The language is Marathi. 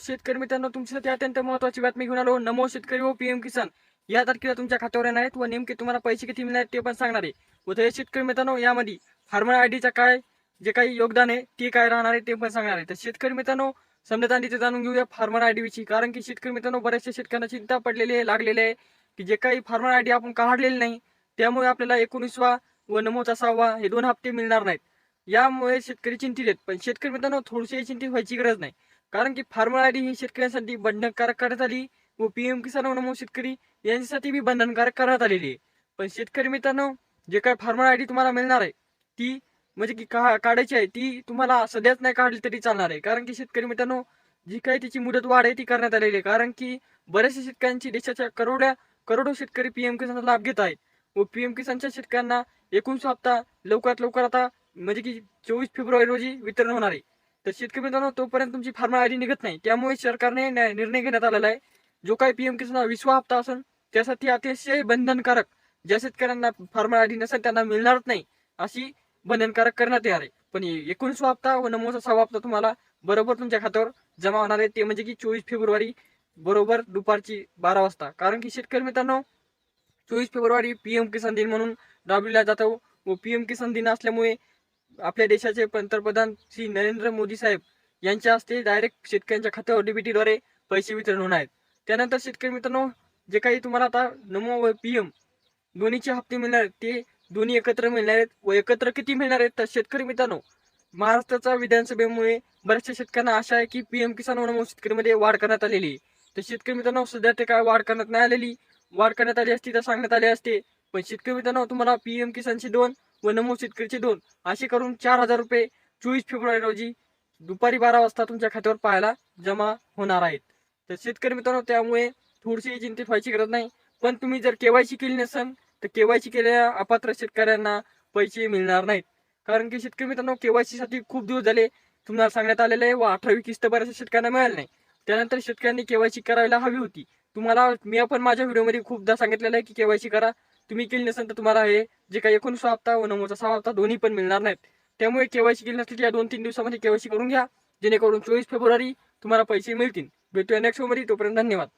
शेतकरी मित्रांनो, तुमच्यासाठी अत्यंत महत्त्वाची बातमी घेऊन आलो. नमो शेतकरी व पीएम किसान या तारखेला तुमच्या खात्यावर येणार आहेत व नेमके तुम्हाला पैसे किती मिळणार ते पण सांगणार आहे. व ते शेतकरी मित्रांनो, यामध्ये फार्मर आयडीचा काय जे काही योगदान आहे ते काय राहणार आहे ते पण सांगणार आहे. तर शेतकरी मित्रांनो, समजा तिथे जाणून घेऊया फार्मर आयडी विषयी. कारण की शेतकरी मित्रांनो, बऱ्याचशा शेतकऱ्यांना चिंता पडलेली आहे, लागलेली आहे की जे काही फार्मर आयडी आपण काढलेली नाही, त्यामुळे आपल्याला 19वा व नमोचा 6वा हे 2 हप्ते मिळणार नाहीत. यामुळे शेतकरी चिंतित आहेत. पण शेतकरी मित्रांनो, थोडीशी चिंतित व्हायची गरज नाही. कारण की फार्मर आयडी ही शेतकऱ्यांसाठी बंधनकारक करण्यात आली व पीएम किसान व नमो शेतकरी यांच्यासाठी बी बंधनकारक करण्यात आलेली आहे. पण शेतकरी मित्रांनो, जे काय फार्मर आयडी तुम्हाला मिळणार आहे ती म्हणजे की काढायची आहे ती तुम्हाला सध्याच नाही काढली तरी चालणार आहे. कारण की शेतकरी मित्रांनो, जी काही तिची मुदत वाढ आहे ती करण्यात आलेली आहे. कारण की बऱ्याचशा शेतकऱ्यांची देशाच्या करोडो शेतकरी पीएम किसानचा लाभ घेत आहेत व पीएम किसानच्या शेतकऱ्यांना 19 हप्ता लवकरात लवकर आता म्हणजे की 24 फेब्रुवारी रोजी वितरण होणार आहे. तर शेतकरी मित्रांनो, तोपर्यंत तुमची फार्मर आयडी निघत नाही. त्यामुळे सरकारने निर्णय घेण्यात आलेला आहे, जो काही पीएम किसान 20वा हप्ता असेल त्यासाठी अतिशय बंधनकारक, ज्या शेतकऱ्यांना फार्मर आयडी नसेल त्यांना मिळणारच नाही अशी बंधनकारक करण्यात येणार आहे. पण 19वा हप्ता व नमोचा 6वा हप्ता तुम्हाला बरोबर तुमच्या खात्यावर जमा होणार आहे, ते म्हणजे की 24 फेब्रुवारी बरोबर दुपारची 12 वाजता. कारण की शेतकरी मित्रांनो, 24 फेब्रुवारी पीएम किसान दिन म्हणून राबविला जातो व पीएम किसान दिन असल्यामुळे आपल्या देशाचे पंतप्रधान श्री नरेंद्र मोदी साहेब यांच्या हस्ते डायरेक्ट शेतकऱ्यांच्या खात्यावर डीबीटीद्वारे पैसे वितरण होणार आहेत. त्यानंतर शेतकरी मित्रांनो, जे काही तुम्हाला आता नमो व पीएम दोन्हीचे हप्ते मिळणार आहेत ते दोन्ही एकत्र मिळणार आहेत व एकत्र किती मिळणार आहेत. तर शेतकरी मित्रांनो, महाराष्ट्राच्या विधानसभेमुळे बऱ्याचशा शेतकऱ्यांना आशा आहे की पीएम किसान व नमो शेतकरीमध्ये वाढ करण्यात आलेली आहे. तर शेतकरी मित्रांनो, सध्या ते काय वाढ करण्यात नाही आलेली. वाढ करण्यात आली असती तर सांगण्यात आले असते. पण शेतकरी मित्रांनो, तुम्हाला पीएम किसानचे 2 व नमो शेतकरीचे 2 असे करून 4,000 रुपये 24 फेब्रुवारी रोजी दुपारी 12 वाजता तुमच्या खात्यावर पाहायला जमा होणार आहेत. तर शेतकरी मित्रांनो, त्यामुळे थोडीशी चिंतित व्हायची गरज नाही. पण तुम्ही जर केवायसी केली नसेल तर केवायसी केलेल्या अपात्र शेतकऱ्यांना पैसे मिळणार नाहीत. कारण की शेतकरी मित्रांनो, केवायसी साठी खूप दिवस झाले तुम्हाला सांगण्यात आलेलं आहे व 18वी किस्त बऱ्याचशा शेतकऱ्यांना मिळाली नाही. त्यानंतर शेतकऱ्यांनी केवायसी करायला हवी होती. तुम्हाला मी पण माझ्या व्हिडिओमध्ये खूपदा सांगितलेलं आहे की केवायसी करा. तुम्ही केली नसेल तर तुम्हाला हे जे काही 19वा हप्ता व नमोचा 6वा हप्ता दोन्ही पण मिळणार नाहीत. त्यामुळे केवायसी केली नसली या 2-3 दिवसामध्ये केवायसी करून घ्या, जेणेकरून 24 फेब्रुवारी तुम्हाला पैसे मिळतील. भेटूया नेक्स्ट व्हिडिओमध्ये. तोपर्यंत धन्यवाद.